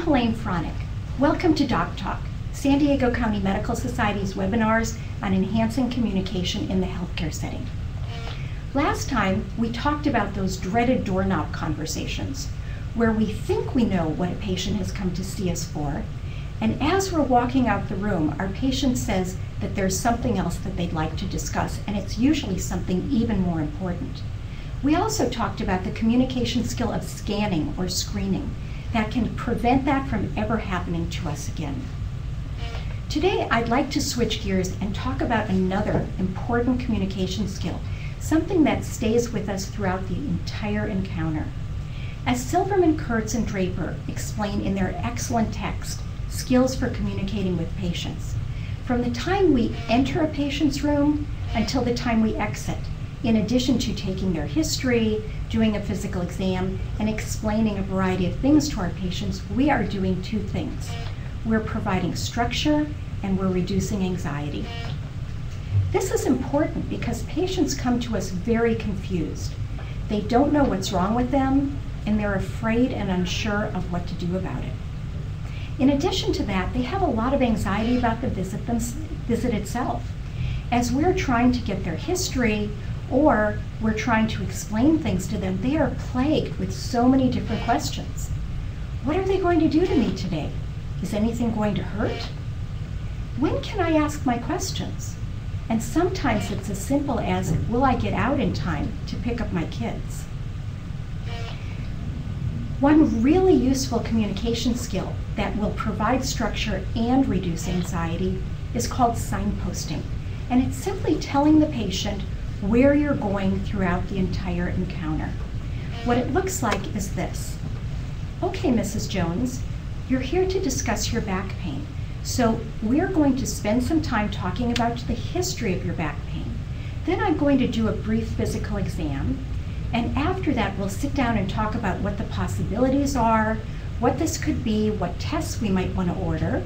Helene Fronick. Welcome to Doc Talk, San Diego County Medical Society's webinars on enhancing communication in the healthcare setting. Last time, we talked about those dreaded doorknob conversations, where we think we know what a patient has come to see us for, and as we're walking out the room, our patient says that there's something else that they'd like to discuss, and it's usually something even more important. We also talked about the communication skill of scanning or screening that can prevent that from ever happening to us again. Today, I'd like to switch gears and talk about another important communication skill, something that stays with us throughout the entire encounter. As Silverman, Kurtz, and Draper explain in their excellent text, Skills for Communicating with Patients, from the time we enter a patient's room until the time we exit, in addition to taking their history, doing a physical exam, and explaining a variety of things to our patients, we are doing two things. We're providing structure and we're reducing anxiety. This is important because patients come to us very confused. They don't know what's wrong with them, and they're afraid and unsure of what to do about it. In addition to that, they have a lot of anxiety about the visit itself. As we're trying to get their history, or we're trying to explain things to them, they are plagued with so many different questions. What are they going to do to me today? Is anything going to hurt? When can I ask my questions? And sometimes it's as simple as, will I get out in time to pick up my kids? One really useful communication skill that will provide structure and reduce anxiety is called signposting. And it's simply telling the patient where you're going throughout the entire encounter. What it looks like is this. Okay, Mrs. Jones, you're here to discuss your back pain. So we're going to spend some time talking about the history of your back pain. Then I'm going to do a brief physical exam. And after that, we'll sit down and talk about what the possibilities are, what this could be, what tests we might want to order,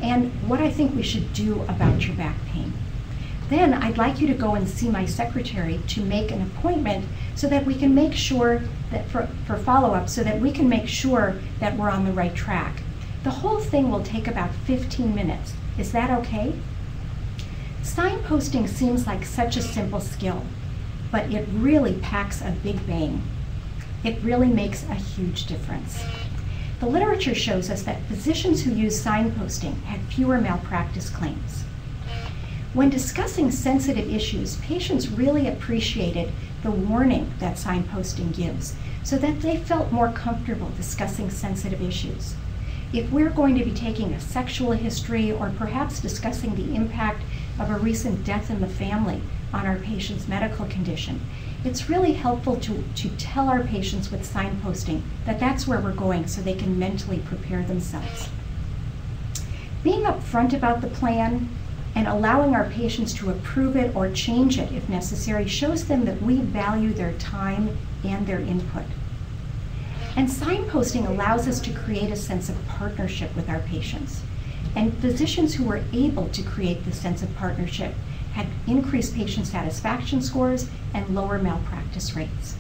and what I think we should do about your back pain. Then I'd like you to go and see my secretary to make an appointment so that we can make sure that for follow-up, so that we can make sure that we're on the right track. The whole thing will take about 15 minutes. Is that okay? Signposting seems like such a simple skill, but it really packs a big bang. It really makes a huge difference. The literature shows us that physicians who use signposting had fewer malpractice claims. When discussing sensitive issues, patients really appreciated the warning that signposting gives so that they felt more comfortable discussing sensitive issues. If we're going to be taking a sexual history or perhaps discussing the impact of a recent death in the family on our patient's medical condition, it's really helpful to tell our patients with signposting that that's where we're going so they can mentally prepare themselves. Being upfront about the plan and allowing our patients to approve it or change it if necessary shows them that we value their time and their input. And signposting allows us to create a sense of partnership with our patients. And physicians who were able to create this sense of partnership had increased patient satisfaction scores and lower malpractice rates.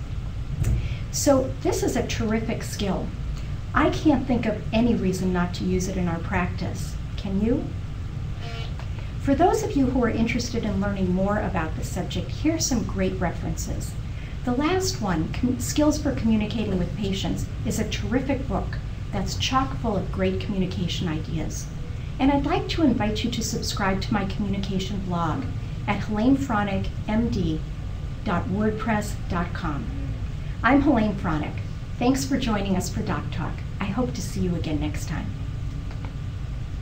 So this is a terrific skill. I can't think of any reason not to use it in our practice. Can you? For those of you who are interested in learning more about this subject, here's some great references. The last one, Skills for Communicating with Patients, is a terrific book that's chock full of great communication ideas. And I'd like to invite you to subscribe to my communication blog at helenefronick.md.wordpress.com. I'm Helene Fronick. Thanks for joining us for Doc Talk. I hope to see you again next time.